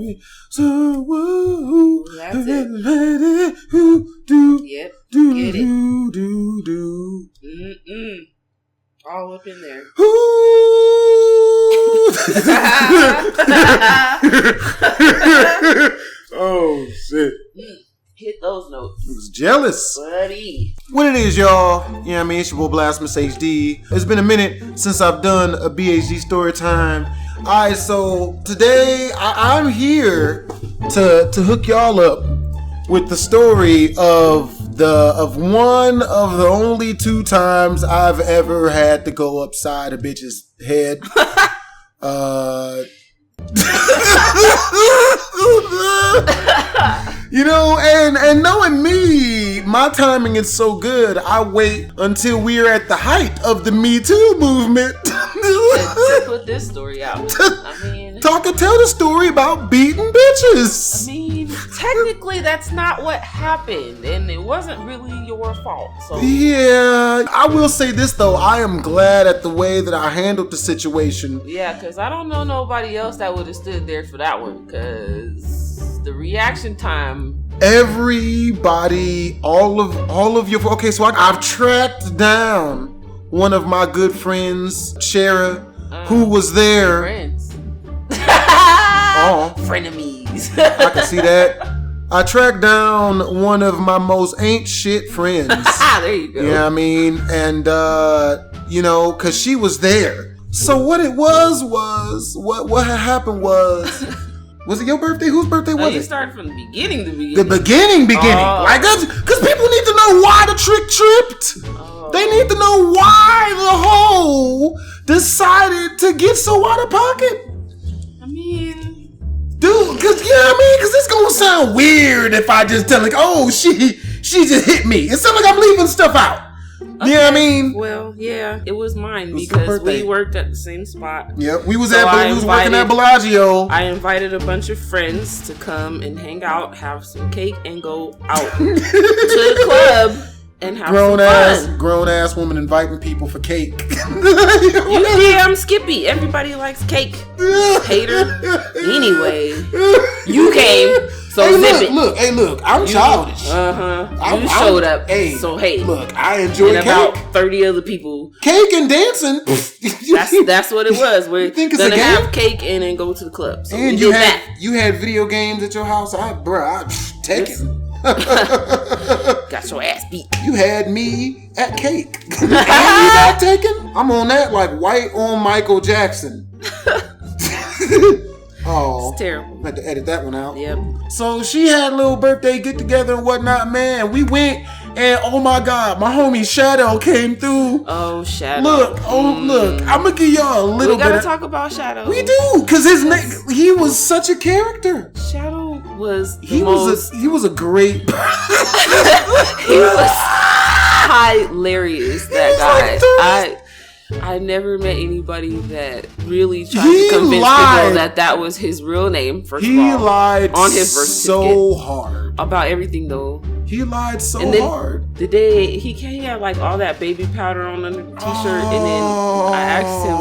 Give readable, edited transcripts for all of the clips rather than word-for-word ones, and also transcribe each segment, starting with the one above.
baby. So woo. That's it. Yep. Get it. All up in there. Oh shit. Hit those notes. I was jealous. Buddy. What it is, y'all? Yeah, I mean, it's your boy BlastphamousHD. It's been a minute since I've done a BHD Storytime. Alright, so today I'm here to hook y'all up with the story of one of the only 2 times I've ever had to go upside a bitch's head. You know, and knowing me, my timing is so good, I wait until we're at the height of the Me Too movement to put this story out. I mean, tell the story about beating bitches. I mean, technically that's not what happened, and it wasn't really your fault. So yeah, I will say this though, I am glad at the way that I handled the situation. Yeah, because I don't know nobody else that would have stood there for that one, because the reaction time. Everybody, all of your, okay, so I've tracked down one of my good friends, Shara, who was there. Friends. Frenemies. I can see that. I tracked down one of my most ain't shit friends. There you go. Yeah, I mean, and you know, cause she was there. So what it was what had happened was it your birthday? Whose birthday was it? You started from the beginning. The beginning. Like, cause people need to know why the trick tripped. They need to know why the hoe decided to get so out of pocket. I mean, dude, cause you know what I mean? Cause it's gonna sound weird if I just tell like, oh, she just hit me. It sounds like I'm leaving stuff out. Okay. You know what I mean? Well, yeah, it was mine because we worked at the same spot. Yep, we was working at Bellagio. I invited a bunch of friends to come and hang out, have some cake, and go out to the club and have some fun. Grown ass woman inviting people for cake. I'm Skippy. Everybody likes cake. Hater. Anyway, you came. So hey, look, I'm childish. You showed up. Hey, so hey, look, I enjoy cake. About 30 other people. Cake and dancing. That's what it was. We're gonna have cake and then go to the club. So and you had video games at your house. I take it. Got your ass beat. You had me at cake. And you got taken. I'm on that like white on Michael Jackson. Oh, it's terrible. I had to edit that one out. Yep. So she had a little birthday get together and whatnot, man. We went and oh my God, my homie Shadow came through. Oh, Shadow. Look, I'm gonna give y'all a little bit. We gotta talk about Shadow. We do, cause he was such a character. Shadow was he was a great. He was hilarious. That guy. Like I never met anybody that really tried to convince people that was his real name. First of all, he lied on his birth so hard about everything, though. He lied so hard. The day he had like all that baby powder on under the t-shirt, and then I asked him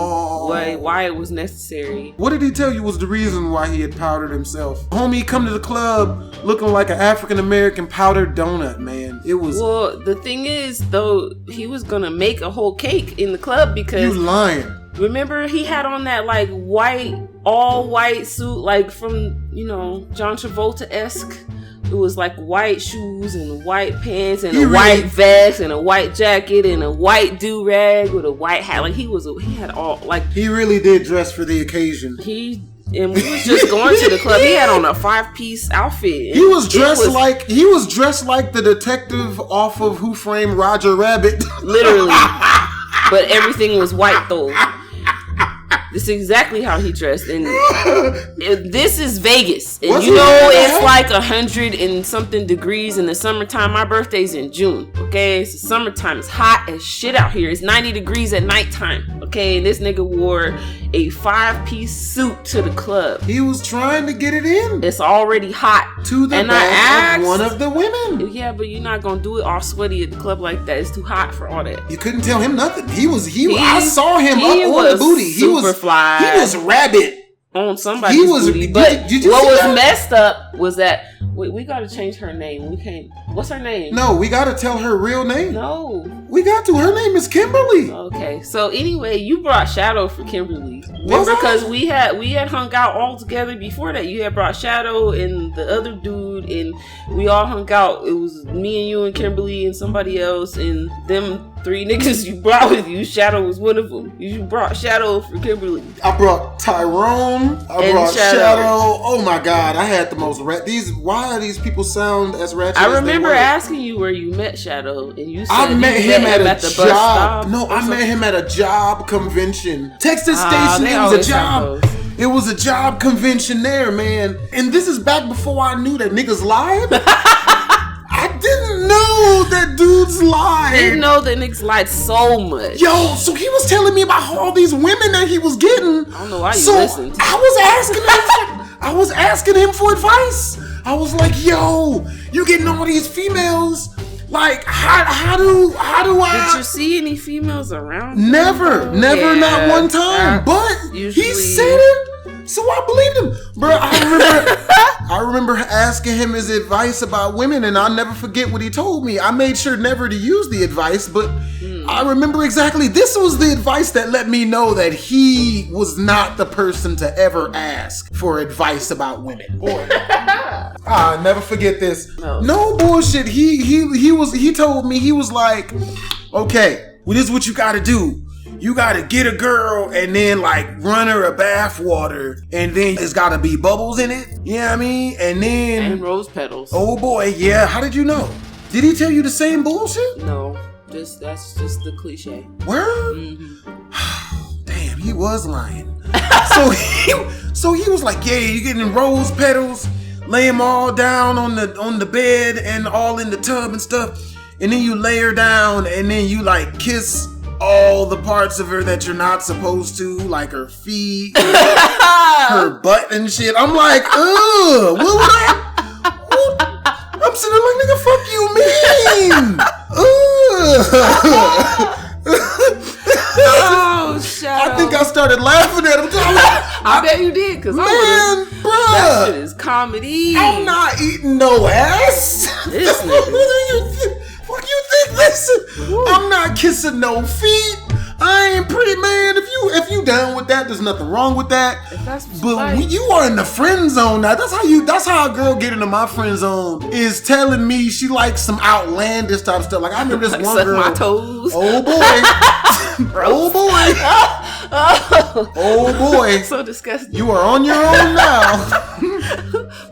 why it was necessary. What did he tell you was the reason why he had powdered himself? Homie, come to the club looking like an African American powdered donut, man. It was. Well, the thing is, though, he was gonna make a whole cake in the club because you lying. Remember, he had on that like all white suit, like from John Travolta-esque. It was like white shoes and white pants and white vest and a white jacket and a white do-rag with a white hat. Like he had all like. He really did dress for the occasion. And we was just going to the club. He had on a 5-piece outfit. He was dressed like the detective off of Who Framed Roger Rabbit. Literally. But everything was white though. This is exactly how he dressed, and this is Vegas, and it's like 100 and something degrees in the summertime. My birthday's in June, okay? It's the summertime. It's hot as shit out here. It's 90 degrees at nighttime, okay? And this nigga wore a 5-piece suit to the club. He was trying to get it in. It's already hot. To the back of one of the women. Yeah, but you're not gonna do it all sweaty at the club like that. It's too hot for all that. You couldn't tell him nothing. I saw him up on the booty. He was fly. He was rabbit on somebody's booty. But did you what see was that? messed up was that we got to change her name. We can't. What's her name? No, we got to tell her real name. No. We got to. Her name is Kimberly. Okay. So anyway, you brought Shadow for Kimberly. Remember, because we had hung out all together before that. You had brought Shadow and the other dude, and we all hung out. It was me and you and Kimberly and somebody else, and them 3 niggas you brought with you. Shadow was one of them. You brought Shadow for Kimberly. I brought Tyrone. I brought Shadow. Oh my God, I had the most why do these people sound as ratchet? I remember asking you where you met Shadow, and you said I met him at the a bus stop. job. No, I met him at a job convention. Texas Station. It was a job. It was a job convention there, man. And this is back before I knew that niggas lied. I didn't know that dudes lied. Didn't know that niggas lied so much. Yo, so he was telling me about all these women that he was getting. I don't know why you listened. I was asking him for advice. I was like, yo, you getting all these females. Like, how do I? Did you see any females around? Never, not one time. But he said it, so I believed him, bro. I remember asking him his advice about women, and I'll never forget what he told me. I made sure never to use the advice, but I remember exactly. This was the advice that let me know that he was not the person to ever ask for advice about women. Boy, I'll never forget this. No bullshit. He told me, he was like, okay, well, this is what you got to do. You gotta get a girl and then like run her a bath water, and then it's gotta be bubbles in it. You know what I mean? And rose petals. Oh boy, yeah. How did you know? Did he tell you the same bullshit? No, that's just the cliche. Word? Mm-hmm. Damn, he was lying. so he was like, yeah, you're getting rose petals, lay them all down on the bed and all in the tub and stuff, and then you lay her down and then you like kiss all the parts of her that you're not supposed to, like her feet, her butt and shit. I'm like, ugh, what would I'm sitting there like, nigga, fuck you mean? Oh, shit. I think I started laughing at him. I bet you did, because that shit is comedy. I'm not eating no ass. This nigga. What you think this is? I'm not kissing no feet. I ain't pretty, man. If you down with that, there's nothing wrong with that. But when you are in the friend zone now, that's how a girl get into my friend zone, is telling me she likes some outlandish type stuff. Like I remember this one girl. My toes. Oh boy. Oh boy. Oh boy. So disgusting. You are on your own now.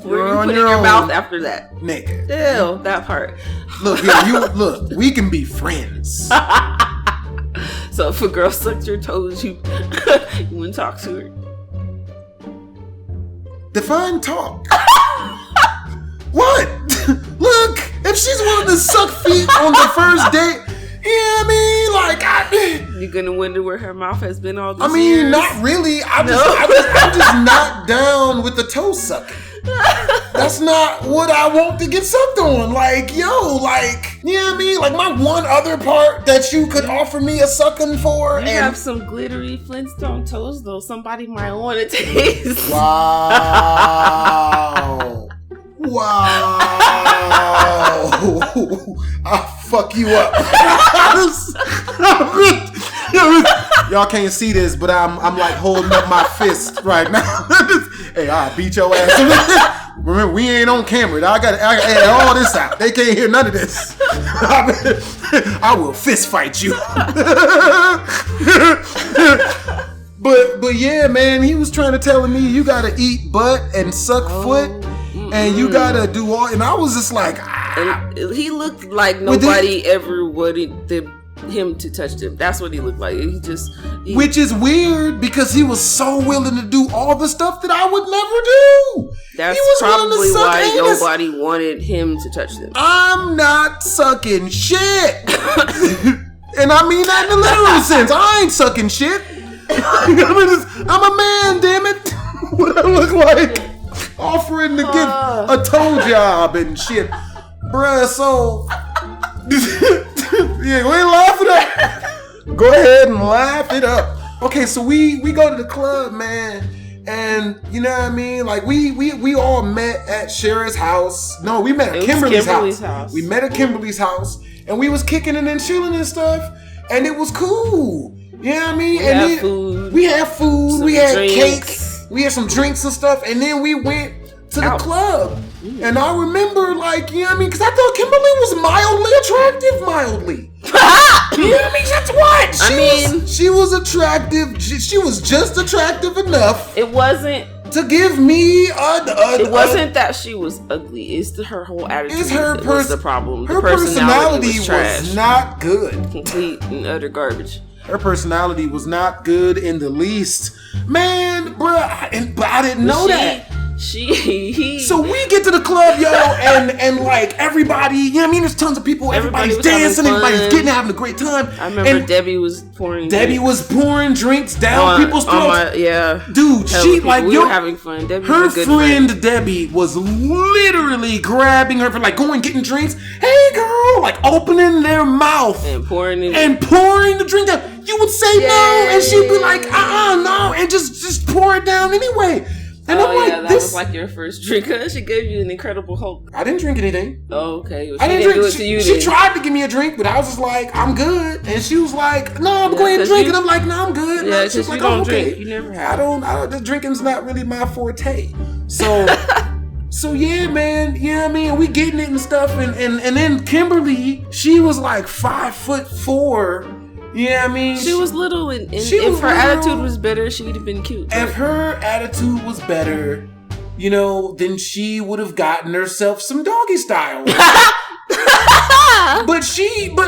Where you put in your mouth after that? Nigga. Ew, that part. Look, yeah, look, we can be friends. So if a girl sucked your toes, you wouldn't talk to her. Define talk. What? Look, if she's willing to suck feet on the first date, you know what I mean? Like, you're gonna wonder where her mouth has been all these years? Not really. I'm just not down with the toe sucking. That's not what I want to get sucked on. Like, yo, like, you know what I mean? Like, my one other part that you could offer me a sucking for. You have some glittery Flintstone toes, though. Somebody might want to taste. Wow. Wow. I'll fuck you up. Y'all can't see this, but I'm like holding up my fist right now. Hey, I'll beat your ass. Remember, we ain't on camera. I gotta edit all this out. They can't hear none of this. I will fist fight you. But yeah, man, he was trying to tell me you gotta eat butt and suck foot, and you gotta do all. And I was just like, And he looked like nobody ever wanted him to touch them. That's what he looked like. Which is weird because he was so willing to do all the stuff that I would never do. That's probably why nobody wanted him to touch them. I'm not sucking shit. And I mean that in a literal sense. I ain't sucking shit. I'm a man, damn it. What I look like offering to get a toe job and shit. Bruh, so yeah, go ahead and laugh it up. Go ahead and laugh it up. Okay, so we go to the club, man, And you know what I mean? Like we all met at Shara's house. No, we met at Kimberly's house. We met at Kimberly's house, and we was kicking it and chilling and stuff, and it was cool. You know what I mean? We had food. We had cake. We had some drinks and stuff, and then we went to the club. And I remember, like, you know what I mean? Because I thought Kimberly was mildly attractive. You know what I mean? That's what? She was attractive. She was just attractive enough. It wasn't to give me it wasn't that she was ugly. It's her whole attitude. It's was the problem. Her personality was not good. Complete and utter garbage. Her personality was not good in the least. Man, bruh, but I didn't know that. So we get to the club, yo, and like everybody, you know what I mean? There's tons of people, everybody's dancing, everybody's having a great time. I remember Debbie was pouring drinks down people's throats. Dude, she like, we were having fun. Debbie her friend Debbie was literally grabbing her for like getting drinks. Hey girl, like opening their mouth and pouring the drink down. You would say no, and she'd be like, no, and just pour it down anyway. And I'm like, that was like your first drink. She gave you an Incredible Hulk. I didn't drink anything. Oh, okay. Well, I didn't drink. She tried to give me a drink, but I was just like, I'm good. And she was like, no, I'm going to drink. And I'm like, no, I'm good. Yeah, because like, you don't drink. You never have. The drinking's not really my forte. So, so yeah, man. You know what I mean? We getting it and stuff. And then Kimberly, she was like 5'4". Yeah, I mean, she was little, and if her attitude was better, she would have been cute. If her attitude was better, you know, then she would have gotten herself some doggy style. but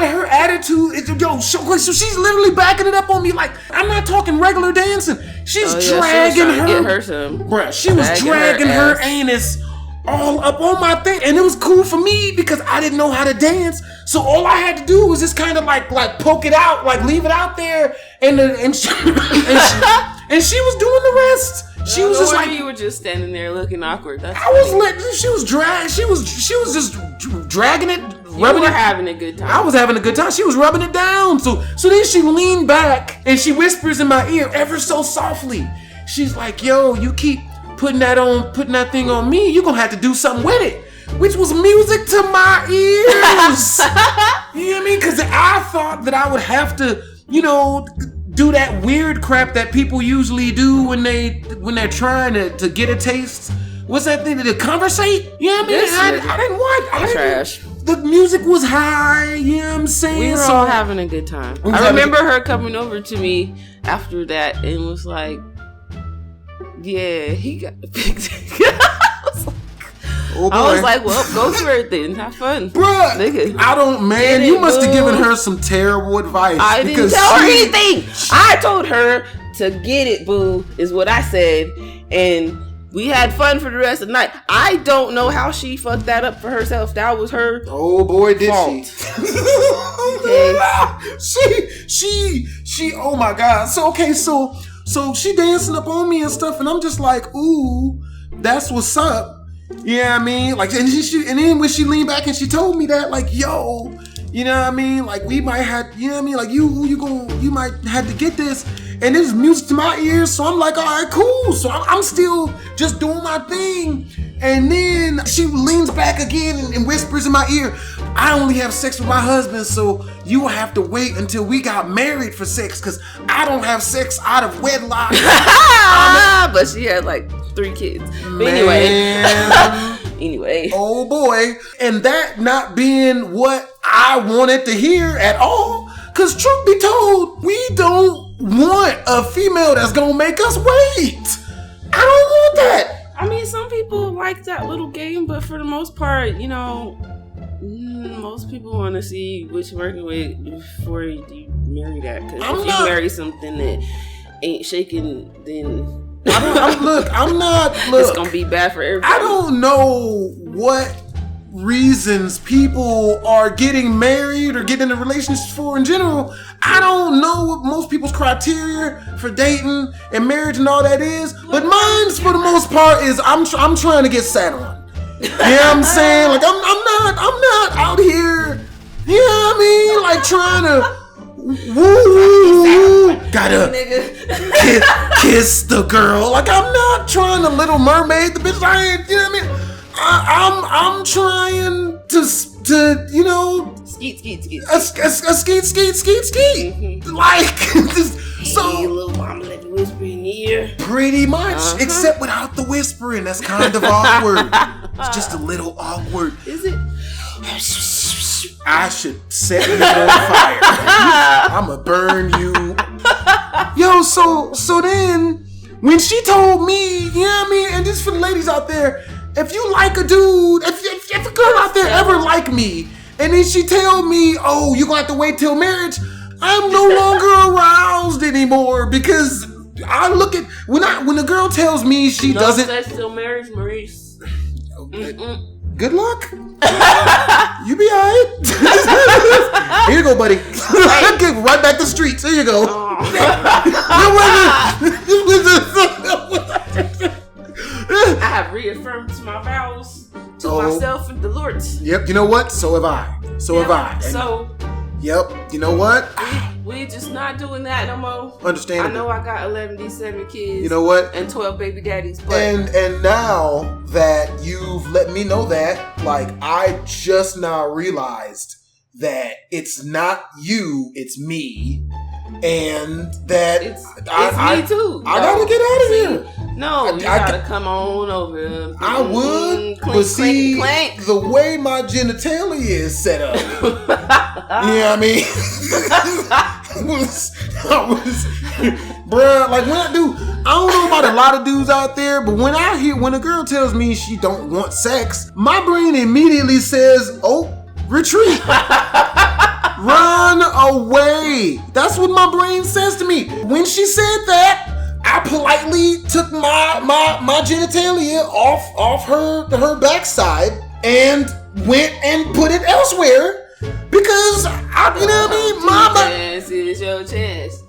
her attitude is so she's literally backing it up on me. Like, I'm not talking regular dancing. She's dragging her. Get her some. Bruh, she was dragging her anus all up on my thing, and it was cool for me because I didn't know how to dance. So all I had to do was just kind of like poke it out, like leave it out there, and she was doing the rest. She was just like, you were just standing there looking awkward. She was just dragging it, rubbing it. Having a good time. I was having a good time. She was rubbing it down. So then she leaned back and she whispers in my ear ever so softly. She's like, "Yo, you keep putting that thing on me, you're gonna have to do something with it." Which was music to my ears. You know what I mean? Because I thought that I would have to, you know, do that weird crap that people usually do when they're trying to get a taste. What's that thing? To conversate? You know what I mean? I didn't want trash. The music was high, you know what I'm saying? We were all having a good time. I remember her coming over to me after that and was like, yeah, he got picked. I was like, well, go for it then. Have fun. Bruh, nigga, you must have given her some terrible advice. I didn't tell her anything. I told her to get it, boo, is what I said. And we had fun for the rest of the night. I don't know how she fucked that up for herself. That was her Oh boy, did fault. She, oh my God. So she dancing up on me and stuff, and I'm just like, ooh, that's what's up. Yeah, I mean, like, and then when she leaned back and she told me that, like, yo, you know what I mean, like, we might have, you know what I mean, like, you might have to get this, and there's music to my ears, so I'm like, all right, cool. So I'm still just doing my thing, and then she leans back again and whispers in my ear, I only have sex with my husband, so you will have to wait until we got married for sex, because I don't have sex out of wedlock. But she had like 3 kids. But anyway. Oh boy. And that not being what I wanted to hear at all. Because truth be told, we don't want a female that's going to make us wait. I don't want that. I mean, some people like that little game, but for the most part, you know, most people want to see what you're working with before you marry that. Because if you marry something that ain't shaking, then it's gonna be bad for everybody. I don't know what reasons people are getting married or getting into relationships for in general. I don't know what most people's criteria for dating and marriage and all that is, but mine's for the most part is I'm trying to get sat on. You know what I'm saying? Like I'm not out here, you know what I mean? Like trying to Woo! Gotta kiss the girl. Like, I'm not trying to Little Mermaid the bitch. I ain't, you know what I mean? I'm trying to you know, skeet. Skeet. Like, so hey, little mama, let me whisper in your ear. Pretty much, except without the whispering. That's kind of awkward. It's just a little awkward. Is it? I should set you on fire. I'ma burn you. Yo, so then when she told me, you know what I mean, and this for the ladies out there, if you like a dude, if a girl out there ever like me, and then she tell me, oh, you gonna have to wait till marriage, I'm no longer aroused anymore, because I look at when a girl tells me she doesn't. That's still marriage, Maurice. Good luck. You be alright. Here you go, buddy. Get right back to the streets. Here you go. I have reaffirmed my vows to myself and the Lord. Yep, you know what? So have I. Have I. So. Yep, you know what? We just not doing that no more. Understandable. I know I got 11 D7 kids. You know what? And 12 baby daddies. But and now that you've let me know that, like, I just now realized that it's not you, it's me. And that it's me too. I gotta get out of here. No, you gotta come on over. I would, clink, but see, clink. The way my genitalia is set up, you know what I mean? Bruh, like when I don't know about a lot of dudes out there, but when a girl tells me she don't want sex, my brain immediately says, oh, retreat. Run away. That's what my brain says to me. When she said that, I politely took my genitalia off her backside and went and put it elsewhere because you know what I mean? Mama, this is your chance.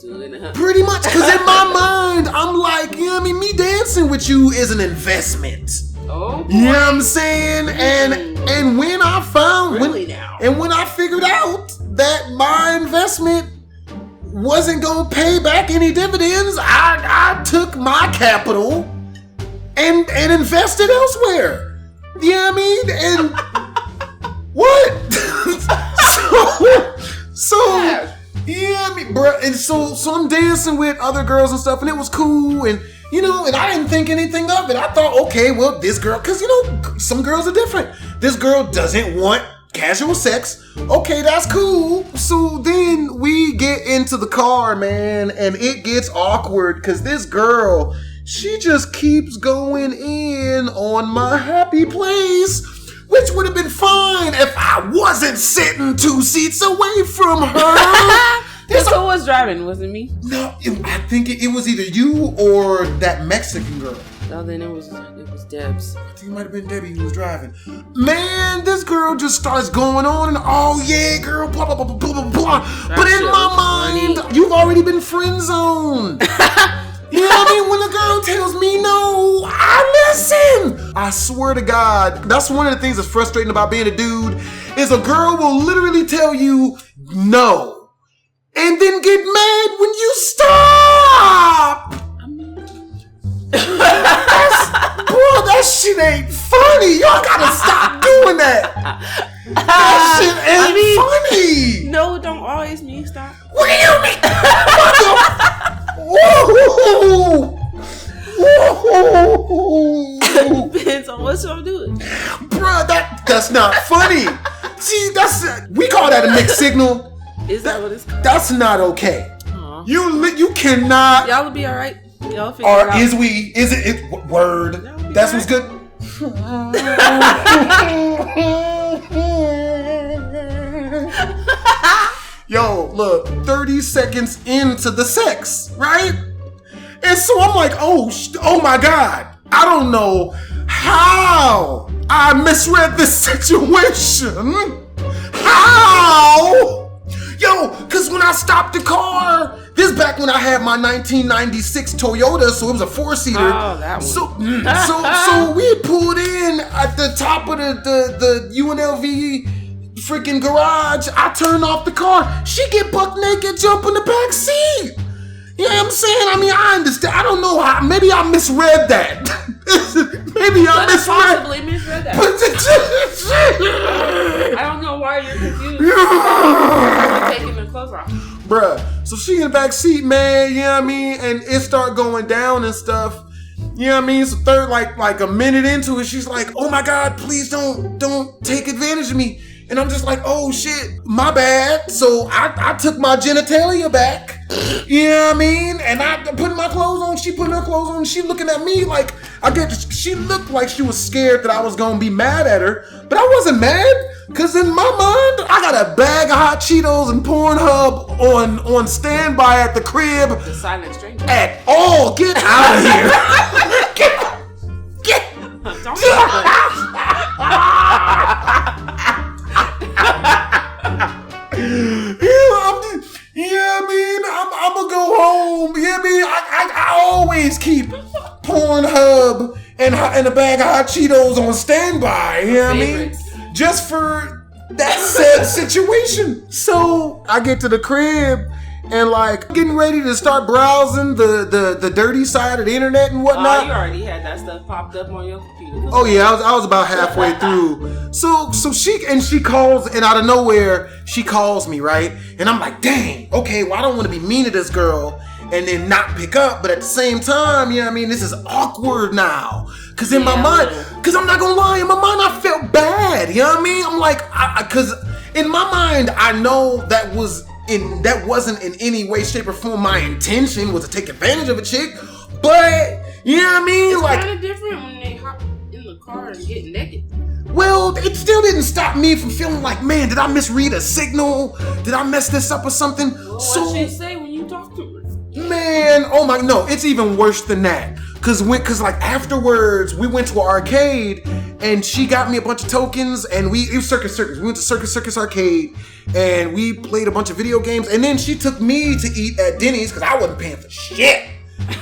Pretty much, because in my mind, I'm like, you know what I mean? Me dancing with you is an investment. Oh, boy. You know what I'm saying? And when I found when I figured out that my investment wasn't gonna pay back any dividends, I took my capital and invested elsewhere. You know what I mean? And what? so yeah, I mean, bro. And so I'm dancing with other girls and stuff, and it was cool, and you know, and I didn't think anything of it. I thought, okay, well, this girl, because you know, some girls are different. This girl doesn't want casual sex. Okay, that's cool. So then we get into the car, man, and it gets awkward because this girl, she just keeps going in on my happy place, which would have been fine if I wasn't sitting 2 seats away from her. Who was driving? Was it me? No, I think it was either you or that Mexican girl. No, then it was Debs. I think it might have been Debbie who was driving. Man, this girl just starts going on and oh yeah, girl, blah blah blah blah blah blah. But in my mind, you've already been friend zoned. You know what I mean? When a girl tells me no, I listen. I swear to God, that's one of the things that's frustrating about being a dude is a girl will literally tell you no, and then get mad when you stop. Bro, that shit ain't funny. Y'all gotta stop doing that. That shit ain't funny. No, don't always mean stop. What do you mean? Whoa. Depends on what I'm doing. Bro, that's not funny. See, we call that a mixed signal. Is that what it's called? That's not okay. You cannot. Y'all will be all right. Y'all figure it out. Is it word? That's what's good. Yo, look, 30 seconds into the sex, right? And so I'm like, oh my God. I don't know how I misread this situation. How? Yo, because when I stopped the car, this is back when I had my 1996 Toyota, so it was a 4-seater. Oh, that one. So we pulled in at the top of the UNLV freaking garage. I turn off the car. She get buck naked, jump in the back seat. You know what I'm saying? I mean, I understand. I don't know how. Maybe I misread that. Maybe I possibly misread that. I don't know why you're confused. You're taking the clothes off. Bruh. So she in the back seat, man. You know what I mean? And it start going down and stuff. You know what I mean? So third, like a minute into it, she's like, "Oh my God, please don't take advantage of me." And I'm just like, "Oh shit, my bad." So I took my genitalia back. You know what I mean? And I put my clothes on. She put her clothes on. She looking at me like she looked like she was scared that I was gonna be mad at her, but I wasn't mad. Cause in my mind, I got a bag of hot Cheetos and Pornhub on standby at the crib. The silent stranger. At all, get out of here. get. Don't Yeah, I mean, I'm gonna go home. You know what I mean? I always keep Pornhub and a bag of hot Cheetos on standby. You know what I mean? Just for that said situation. So I get to the crib and like getting ready to start browsing the dirty side of the internet and whatnot. Oh, you already had that stuff popped up on your computer. Oh yeah, I was about halfway through. So she calls, and out of nowhere she calls me, right? And I'm like, dang, okay, well I don't want to be mean to this girl and then not pick up, but at the same time, you know what I mean, this is awkward now. Cause in my mind, cause I'm not gonna lie, in my mind I felt bad. You know what I mean? I'm like, cause in my mind I know that wasn't in any way, shape, or form my intention was to take advantage of a chick. But you know what I mean? It's like kind of different when they hop in the car and get naked. Well, it still didn't stop me from feeling like, man, did I misread a signal? Did I mess this up or something? Well, what she say when you talk to her? Man, oh my, no, it's even worse than that. Cause like afterwards, we went to an arcade and she got me a bunch of tokens and it was Circus. We went to Circus Arcade and we played a bunch of video games and then she took me to eat at Denny's cause I wasn't paying for shit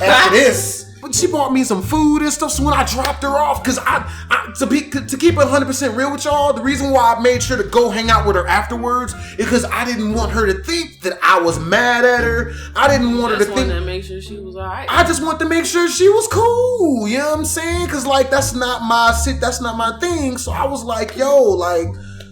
after this. But she bought me some food and stuff. So when I dropped her off, cause to keep it 100% real with y'all, the reason why I made sure to go hang out with her afterwards is because I didn't want her to think that I was mad at her. I didn't want her to think. I just wanted to make sure she was alright. I just wanted to make sure she was cool. You know what I'm saying? Cause like that's not my thing. So I was like, yo, like,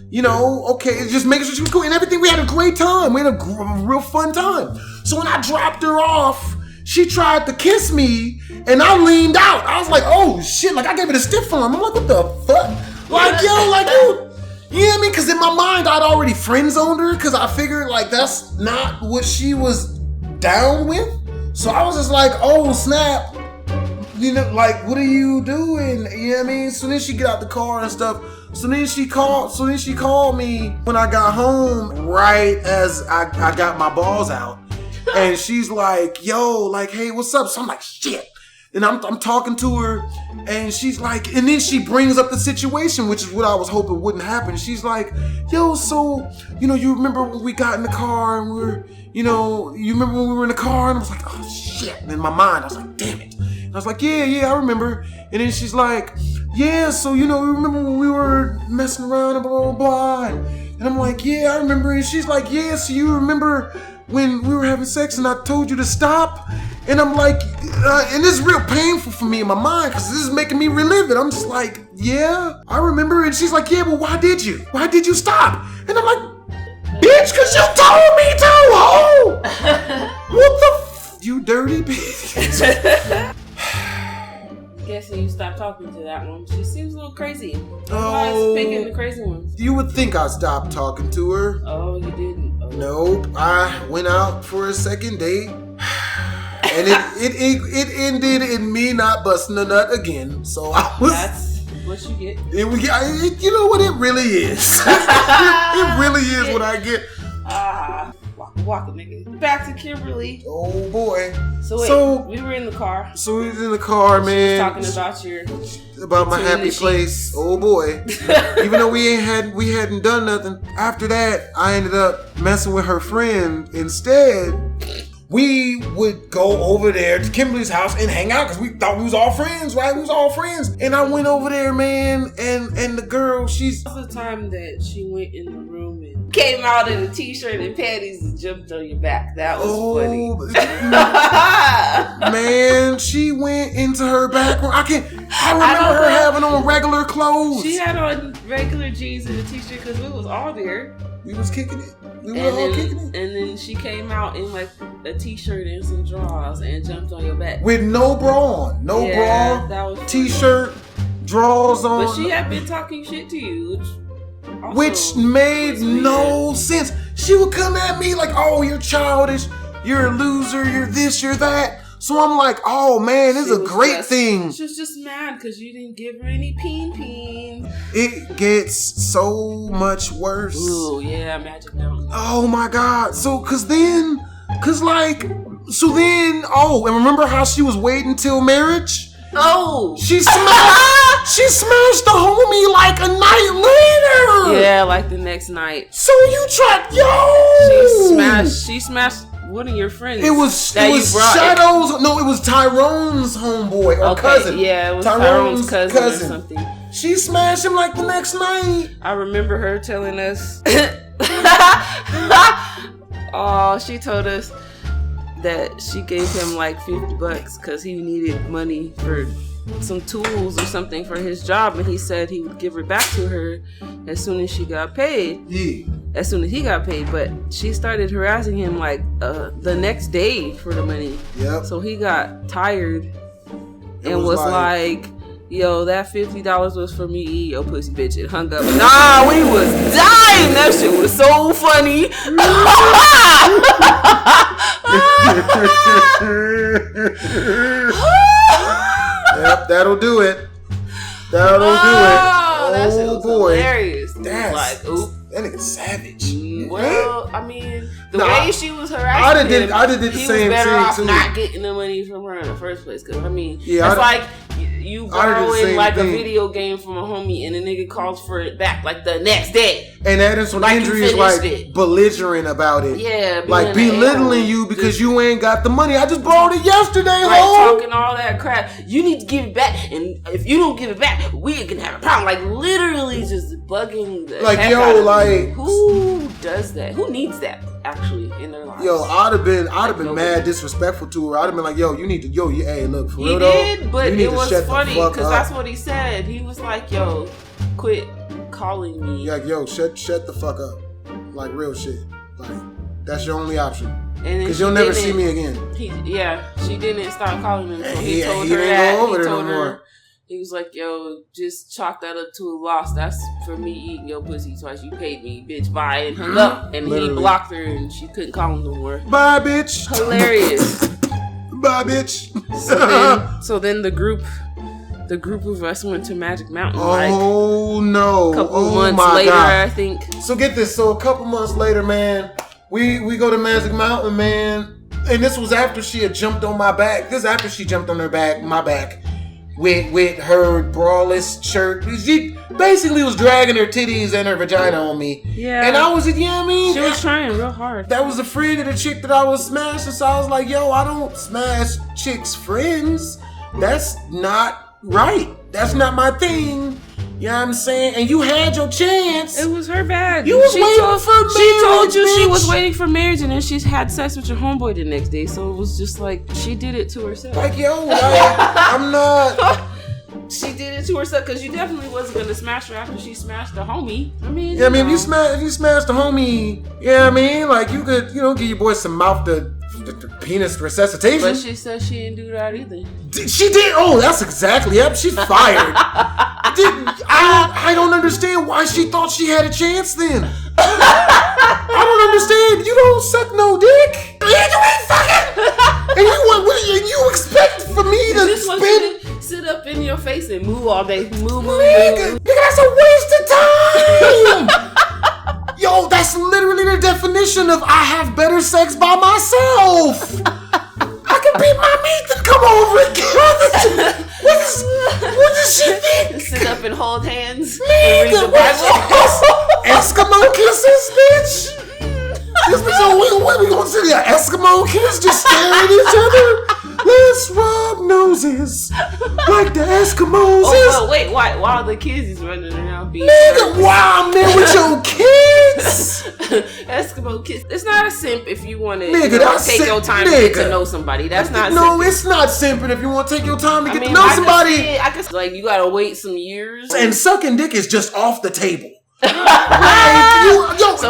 you know, okay, just making sure she was cool and everything. We had a great time. We had a real fun time. So when I dropped her off, she tried to kiss me and I leaned out. I was like, oh shit, like I gave it a stiff arm. I'm like, what the fuck? Like, yo, like you know what I mean? Cause in my mind, I'd already friend zoned her cause I figured like that's not what she was down with. So I was just like, oh snap. You know, like, what are you doing? You know what I mean? So then she get out the car and stuff. So then she called me when I got home, right as I got my balls out. And she's like, yo, like, hey, what's up? So I'm like, shit. And I'm talking to her and she's like, and then she brings up the situation, which is what I was hoping wouldn't happen. She's like, yo, so, you know, you remember when we got in the car and you remember when we were in the car? And I was like, oh shit. And in my mind, I was like, damn it. And I was like, yeah, I remember. And then she's like, yeah, so, you know, you remember when we were messing around and blah, blah, blah. And I'm like, yeah, I remember. And she's like, yeah, so you remember when we were having sex and I told you to stop? And I'm like, and this is real painful for me in my mind because this is making me relive it. I'm just like, yeah, I remember. And she's like, yeah, well, why did you stop? And I'm like, bitch, because you told me to, oh! What the you dirty bitch. Guessing you stopped talking to that one. She seems a little crazy. Oh, picking the crazy ones. You would think I stopped talking to her. Oh, you didn't. Oh. Nope. I went out for a second date, and it ended in me not busting a nut again. So I was. That's what you get. You know what it really is. It really is what I get. Walk, nigga. Back to Kimberly. Oh boy. So we were in the car. So we was in the car, man. Talking about my happy place. Oh boy. Even though we hadn't done nothing. After that, I ended up messing with her friend instead. we would go over there to Kimberly's house and hang out because we thought we was all friends, right? We was all friends. And I went over there, man, and the girl, she's... That was the time that she went in the room and came out in a t-shirt and panties and jumped on your back. That was funny. Man, she went into her back room. I remember her having on regular clothes. She had on regular jeans and a t-shirt because we was all there. We was kicking it. We were all kicking it. And then she came out in like a t-shirt and some drawers and jumped on your back. With no bra on. No bra. That was t-shirt, drawers on. But she had been talking shit to you. Which made no sense. She would come at me like, oh, you're childish. You're a loser. You're this, you're that. So I'm like, oh man, this is a great thing. She was just mad because you didn't give her any peen. It gets so much worse. Ooh, yeah, Magic Mountain. Oh my God. And remember how she was waiting till marriage? Oh. She smashed the homie like a night later. Yeah, like the next night. So you tried, She smashed one of your friends. It was Shadow's. No, it was Tyrone's homeboy or cousin. Yeah, it was Tyrone's cousin or something. She smashed him like the next night. I remember her telling us. Oh, she told us that she gave him like $50 because he needed money for some tools or something for his job, and he said he would give it back to her as soon as she got paid. Yeah. As soon as he got paid, but she started harassing him like the next day for the money. Yep. So he got tired and was like, yo, that $50 was for me, eat your pussy, bitch, and hung up. Nah, we was dying. That shit was so funny. Yep, that'll do it. That shit was hilarious. That's like, oop. That nigga's savage. Well, I mean, the way she was harassing him, I did the same was better thing off too. not getting the money from her in the first place. Because I mean, yeah, it's like you borrowing like a video game from a homie, and the nigga calls for it back like the next day. And adding some injuries, like belligerent about it. Yeah, like belittling you because you ain't got the money. I just borrowed it yesterday, talking all that crap. You need to give it back, and if you don't give it back, we can have a problem. Like literally just bugging the heck out of me. Who does that? Who needs that actually in their lives? Yo, I'd have been mad disrespectful to her. I'd have been like, yo, you need to, hey, look, for real though. He did, but it was funny because that's what he said. He was like, yo, quit calling me. Like, yo, shut the fuck up. Like real shit. Like that's your only option. Because you'll never see me again. She didn't start calling him. So he told her that. He was like, yo, just chalk that up to a loss. That's for me eating your pussy twice. You paid me, bitch. Bye. And hung up. And he blocked her and she couldn't call him no more. Bye, bitch. Hilarious. Bye, bitch. So then the group of us went to Magic Mountain. Oh, no. A couple months later, I think. So get this. So a couple months later, man, we go to Magic Mountain, man. And this was after she had jumped on my back. This is after she jumped on my back. With her braless shirt. She basically was dragging her titties and her vagina on me. Yeah. And I was, you know what I mean? She was trying real hard. That was the friend of the chick that I was smashing. So I was like, yo, I don't smash chicks' friends. That's not right. That's not my thing. You know what I'm saying? And you had your chance. It was her bad. You was waiting for marriage. She told you she was waiting for marriage, and then she had sex with your homeboy the next day. So it was just like she did it to herself. Like, yo, I'm not. She did it to herself because you definitely wasn't gonna smash her after she smashed the homie. I mean, yeah, if you smash the homie, yeah, I mean, like you could, give your boy some mouth to penis resuscitation. But she said she didn't do that either. She did? Oh, that's exactly. Yep, she's fired. I don't understand why she thought she had a chance then. I don't understand. You don't suck no dick. You ain't fucking. And you expect for me to sit up in your face and move all day. Move. Nigga, that's a waste of time. Yo, that's literally the definition of I have better sex by myself. I can beat my meat and come over again. What does she think? Sit up and hold hands. Nigga, Eskimo kisses, bitch. So what are we going to see? The Eskimo kids just staring at each other? Let's rub noses like the Eskimos. Oh, wait, why are the kids is running around being nigga, why I'm there with your kids? Eskimo kids. It's not a simp if you want to take your time to get to know somebody. That's not no, simping. It's not simping if you want to take your time to get to know somebody. I guess like you gotta wait some years. And sucking dick is just off the table. So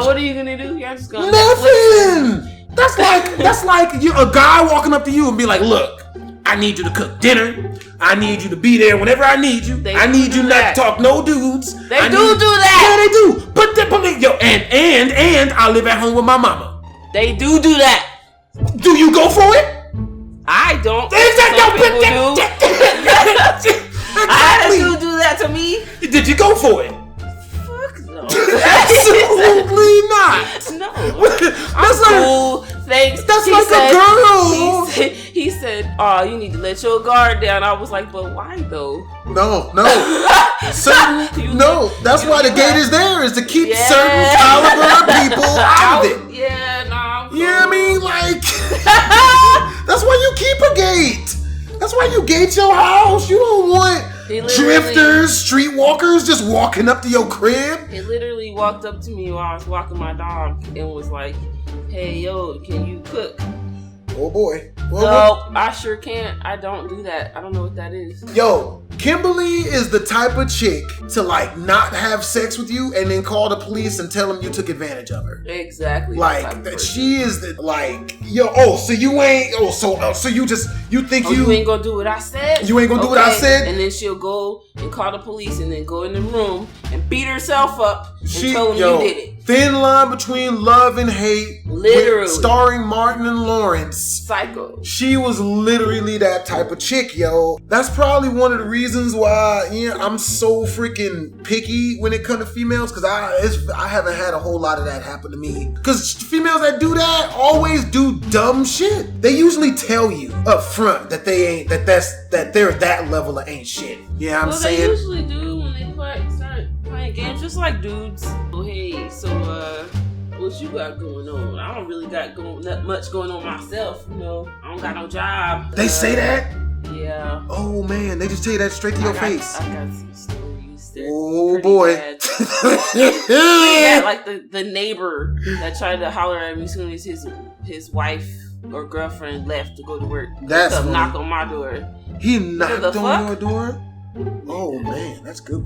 what are you gonna do? You're just gonna nothing. That's like you, a guy walking up to you and be like, look, I need you to cook dinner. I need you to be there whenever I need you. I need you not to talk no dudes. They do that. Yeah, they do. But and I live at home with my mama. They do that. Do you go for it? I don't. Some people do. I had a dude do that to me. Did you go for it? No. Absolutely not. No. That's cool. Thanks. That's like a girl. He said, "Oh, you need to let your guard down." I was like, "But why though?" No. That's why the gate is there, is to keep certain caliber of people out of it. Yeah, no. You know what I mean? Like, that's why you keep a gate. That's why you gate your house. You don't want drifters, streetwalkers just walking up to your crib. He literally walked up to me while I was walking my dog and was like, "Hey, yo, can you cook?" Oh boy. No, I sure can't. I don't do that. I don't know what that is. Yo, Kimberly is the type of chick to like not have sex with you and then call the police and tell them you took advantage of her. Exactly. Like that. She is the like yo. So you ain't. So you think you ain't gonna do what I said. You ain't gonna do what I said. And then she'll go and call the police and then go in the room and beat herself up and tell them you did it. Thin line between love and hate. Literally. Starring Martin and Lawrence. Psycho. She was literally that type of chick, yo. That's probably one of the reasons why I'm so freaking picky when it comes to females, because I haven't had a whole lot of that happen to me. Because females that do that always do dumb shit. They usually tell you up front that they ain't, that they're that level of ain't shit. Yeah, I'm saying. They usually do when they start playing games, just like dudes. Oh, hey, so what you got going on? I don't really got not much going on myself. You know, I don't got no job. They say that? Yeah. Oh man, they just tell you that straight to your face. I got some stories. Oh boy. Yeah, like the neighbor that tried to holler at me as soon as his wife or girlfriend left to go to work. That's funny. Knock on my door. He knocked on your door? Oh man, that's good.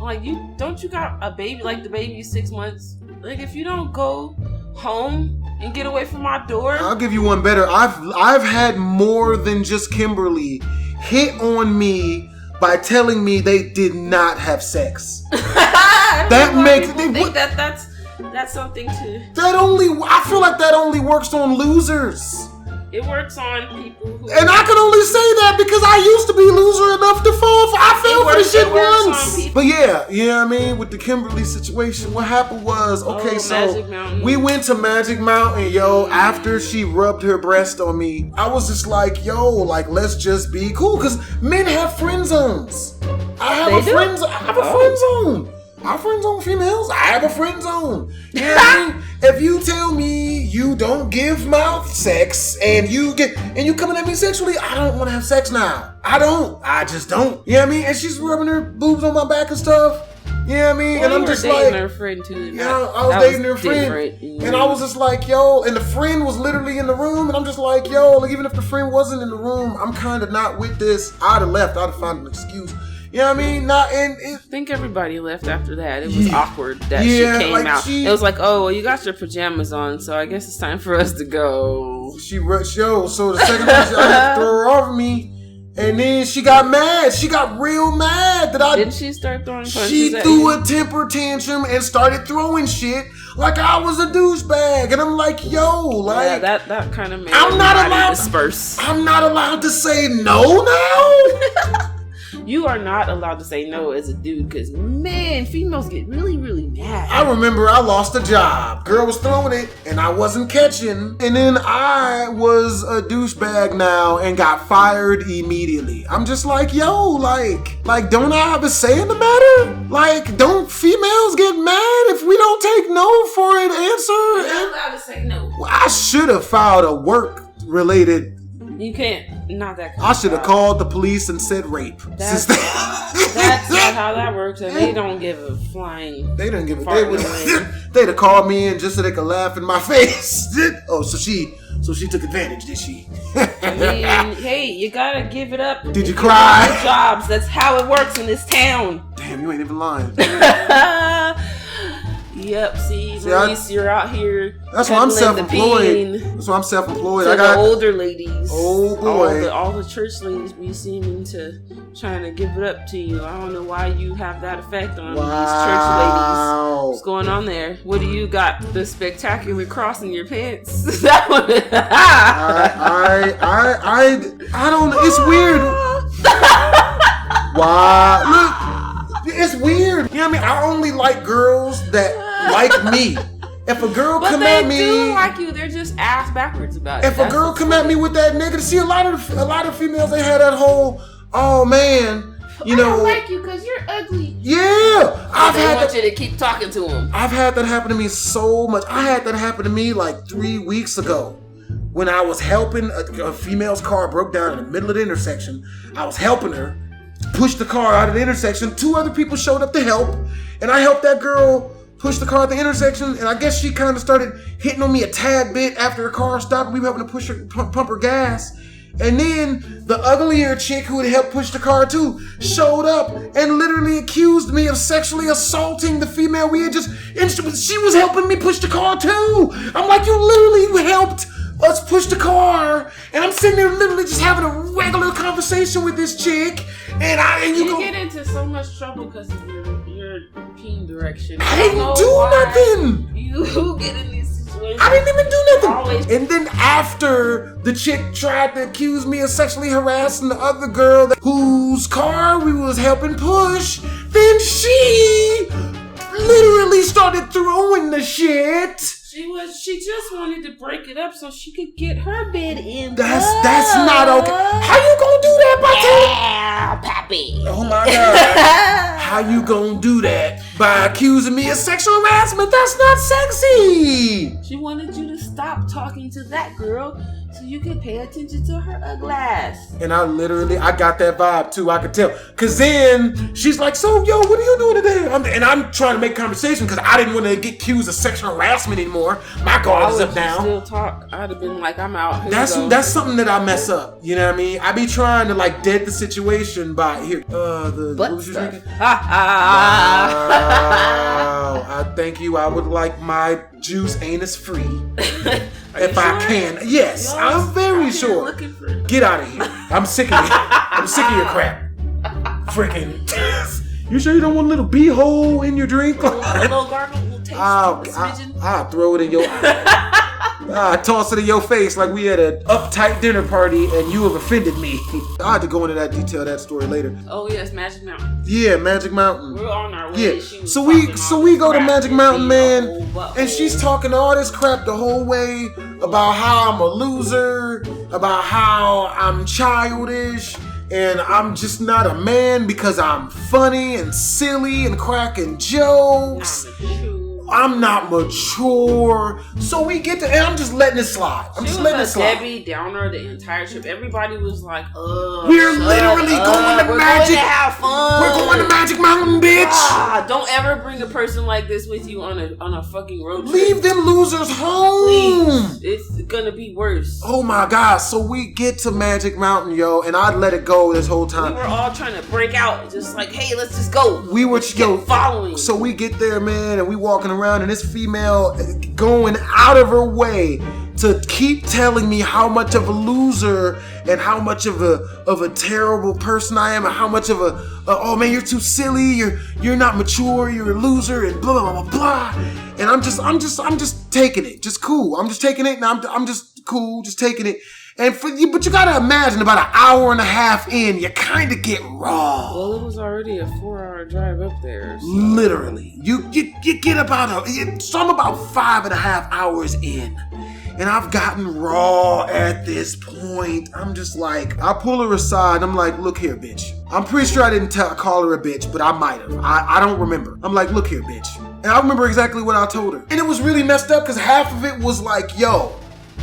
Like, don't you got a baby? Like, the baby's 6 months. Like, if you don't go home and get away from my door. I'll give you one better. I've had more than just Kimberly hit on me by telling me they did not have sex. That makes me think that's something to. I feel like that only works on losers. It works on people who... And I can only say that because I used to be loser enough to fall for... I fell for the shit once. But yeah, I mean, with the Kimberly situation, what happened was, so we went to Magic Mountain, yo, after she rubbed her breast on me. I was just like, yo, like, let's just be cool. Because men have friend zones. I have a friend zone. I friend zone females. I have a friend zone. You know what I mean? If you tell me you don't give mouth sex and you coming at me sexually, I don't want to have sex now. I just don't. You know what I mean? And she's rubbing her boobs on my back and stuff. You know what I mean? Well, and I'm just dating like, her friend too. Yeah, I was dating her friend, and I was just like, yo, and the friend was literally in the room, and I'm just like, yo, like, even if the friend wasn't in the room, I'm kind of not with this. I'd have left. I'd have found an excuse. You know what I mean? I think everybody left after that. It was awkward that she came out. It was like, oh, well, you got your pajamas on, so I guess it's time for us to go. So the second time I had to throw her off of me, and then she got mad. She got real mad that Didn't she start throwing punches? She threw a temper tantrum and started throwing shit like I was a douchebag, and I'm like, yo, like that kind of made I'm not allowed to disperse. I'm not allowed to say no now. You are not allowed to say no as a dude because, man, females get really, really mad. I remember I lost a job. Girl was throwing it and I wasn't catching. And then I was a douchebag now and got fired immediately. I'm just like, yo, like don't I have a say in the matter? Like, don't females get mad if we don't take no for an answer? You're not allowed to say no. Well, I should have filed a work-related. You can't. Not that. I should have called the police and said rape. That's not how that works, and they don't give a flying. They didn't give a. They'd have called me in just so they could laugh in my face. Oh, so she took advantage, did she? I mean, hey, you gotta give it up. Did you cry? Jobs. That's how it works in this town. Damn, you ain't even lying. Yep, see Maurice, you're out here. That's why I'm self-employed. That's why I'm self-employed. I got the older ladies. Oh boy. All the church ladies be seeming to trying to give it up to you. I don't know why you have that effect on these church ladies. What's going on there? What do you got? The spectacular cross in your pants? That one. I don't know. It's weird. Why? Look, it's weird. You know what I mean? I only like girls that like me. If a girl come at me, they do like you. They're just ass backwards about it. If a girl come at me with that negative, see a lot of females, they had that whole, oh man, I don't like you because you're ugly. Yeah, I want you to keep talking to them. I've had that happen to me so much. I had that happen to me like 3 weeks ago when I was helping a female's car broke down in the middle of the intersection. I was helping her push the car out of the intersection. 2 other people showed up to help, and I helped that girl push the car at the intersection, and I guess she kind of started hitting on me a tad bit after her car stopped. We were helping to push her, pump her gas. And then the uglier chick who had helped push the car too showed up and literally accused me of sexually assaulting the female we had just. She was helping me push the car too. I'm like, you literally helped us push the car, and I'm sitting there literally just having a regular conversation with this chick, and you get into so much trouble because of your peen direction. I didn't do nothing. You get in these situations. I didn't even do nothing. Always. And then after the chick tried to accuse me of sexually harassing the other girl whose car we was helping push, then she literally started throwing the shit. She just wanted to break it up so she could get her bid in. That's not okay. How you gonna do that by Pappy? Oh my God. How you gonna do that by accusing me of sexual harassment? That's not sexy. She wanted you to stop talking to that girl so you could pay attention to her ugly ass. And I got that vibe too. I could tell. Cause then she's like, so yo, what are you doing today? I'm trying to make conversation because I didn't want to get accused of sexual harassment anymore. My guard is up now. Still talk. I'd have been like, I'm out. That's something that I mess up. You know what I mean? I be trying to like dead the situation by here. What was you drinking? Wow. I thank you. I would like my juice anus free. If I can. Yes, I'm very sure. Get out of here. I'm sick of it. I'm sick of your crap. Freaking. You sure you don't want a little bee-hole in your drink? A little gargle, a little taste. I'll throw it in your eye. I toss it in your face like we had an uptight dinner party and you have offended me. I had to go into that story later. Oh yes, Magic Mountain. Yeah, Magic Mountain. We're on our way. Yeah. So we go to Magic Mountain, man, and she's talking all this crap the whole way about how I'm a loser, about how I'm childish, and I'm just not a man because I'm funny and silly and cracking jokes. I'm not mature. So we get to, and I'm just letting it slide. I'm just letting it slide. Debbie Downer the entire trip. Everybody was like, we're literally going to Magic. To have fun. We're going to Magic Mountain, bitch. Don't ever bring a person like this with you on a fucking road trip. Leave them losers home. Please. It's gonna be worse. Oh my God. So we get to Magic Mountain, yo, and I'd let it go this whole time. We were all trying to break out. Just like, hey, let's just go. We were following. So we get there, man, and we walking around, and this female going out of her way to keep telling me how much of a loser and how much of a terrible person I am, and how much of oh man, you're too silly, you're not mature, you're a loser, and blah blah blah blah. And I'm just taking it, just cool. I'm just taking it, and I'm just cool, just taking it. But you gotta imagine about an hour and a half in, you kind of get raw. Well, it was already a 4-hour drive up there. So. Literally, you get so I'm about 5.5 hours in. And I've gotten raw at this point. I'm just like, I pull her aside. I'm like, look here, bitch. I'm pretty sure I didn't call her a bitch, but I might have. I don't remember. I'm like, look here, bitch. And I remember exactly what I told her. And it was really messed up because half of it was like, yo,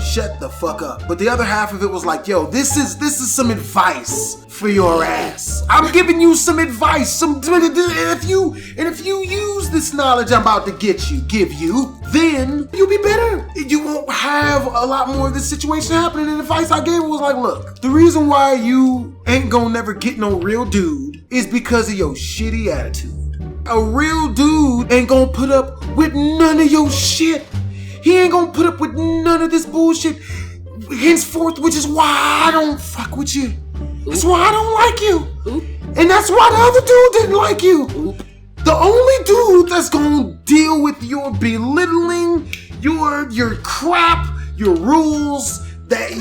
shut the fuck up. But the other half of it was like, yo, this is some advice for your ass. I'm giving you some advice. And if you use this knowledge I'm about to give you, then you'll be better. You won't have a lot more of this situation happening. And the advice I gave her was like, look, the reason why you ain't gonna never get no real dude is because of your shitty attitude. A real dude ain't gonna put up with none of your shit. He ain't gonna put up with none of this bullshit henceforth, which is why I don't fuck with you. That's why I don't like you. And that's why the other dude didn't like you. The only dude that's gonna deal with your belittling, your crap, your rules, that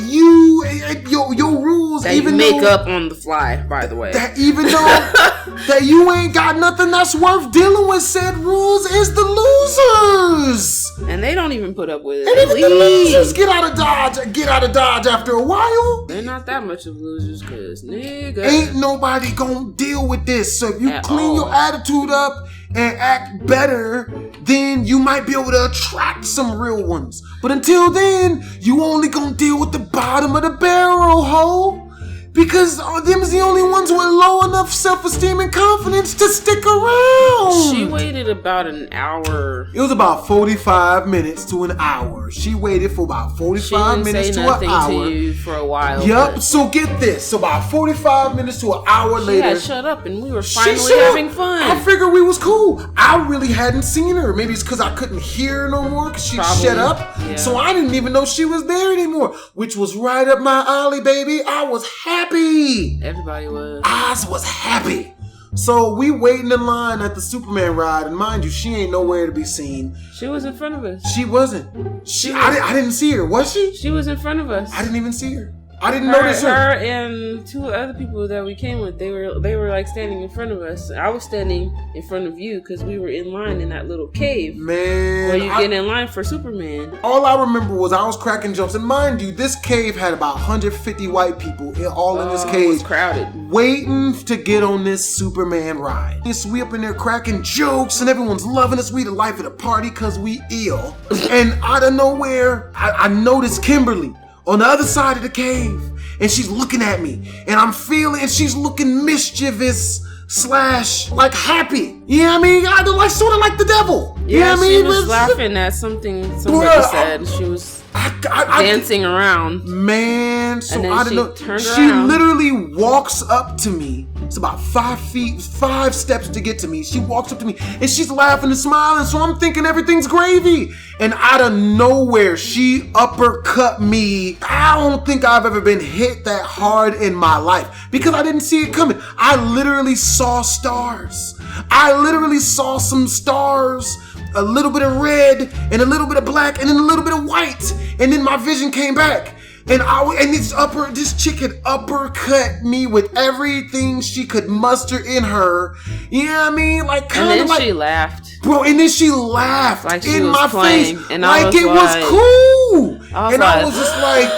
your rules, that even you make up on the fly, by the way. That even though that you ain't got nothing that's worth dealing with, said rules is the losers. And they don't even put up with it. And even the losers get out of dodge after a while. They're not that much of losers, cause nigga, ain't nobody gonna deal with this. So if you clean your attitude up and act better, then you might be able to attract some real ones. But until then, you only gonna deal with the bottom of the barrel, ho. Because them's the only ones with low enough self-esteem and confidence to stick around. She waited about an hour. It was about 45 minutes to an hour. She waited for about 45 minutes to an hour. She didn't say nothing to you for a while. Yep, so get this. So about 45 minutes to an hour later. She had shut up and we were finally having fun. I figured we was cool. I really hadn't seen her. Maybe it's because I couldn't hear her no more because she shut up. Yeah. So I didn't even know she was there anymore, which was right up my alley, baby. I was happy. Everybody was. I was happy. So we waiting in line at the Superman ride, and mind you, she ain't nowhere to be seen. She was in front of us. She wasn't. I didn't see her. Was she? She was in front of us. I didn't even see her. I didn't notice her. Her and two other people that we came with, they were like standing in front of us. I was standing in front of you because we were in line in that little cave. Man, where you get in line for Superman. All I remember was I was cracking jokes, and mind you, this cave had about 150 white people all in this cave. It was crowded, waiting to get on this Superman ride. So we up in there cracking jokes, and everyone's loving us. We the life of the party because we ill. And out of nowhere, I noticed Kimberly on the other side of the cave, and she's looking at me, and she's looking mischievous / like happy. You know what I mean? Like sort of like the devil. You know what I mean? She was laughing at something somebody said. She was dancing around. Man, so and then I don't know. She literally walks up to me. It's about 5 steps to get to me. She walks up to me and she's laughing and smiling. So I'm thinking everything's gravy. And out of nowhere, she uppercut me. I don't think I've ever been hit that hard in my life because I didn't see it coming. I literally saw stars. I literally saw some stars. A little bit of red and a little bit of black and then a little bit of white, and then my vision came back, and this chick had uppercut me with everything she could muster in her. You know what I mean? Like kind of like she laughed, bro. And then she laughed like she in my playing. face, and like it was cool. I was just like,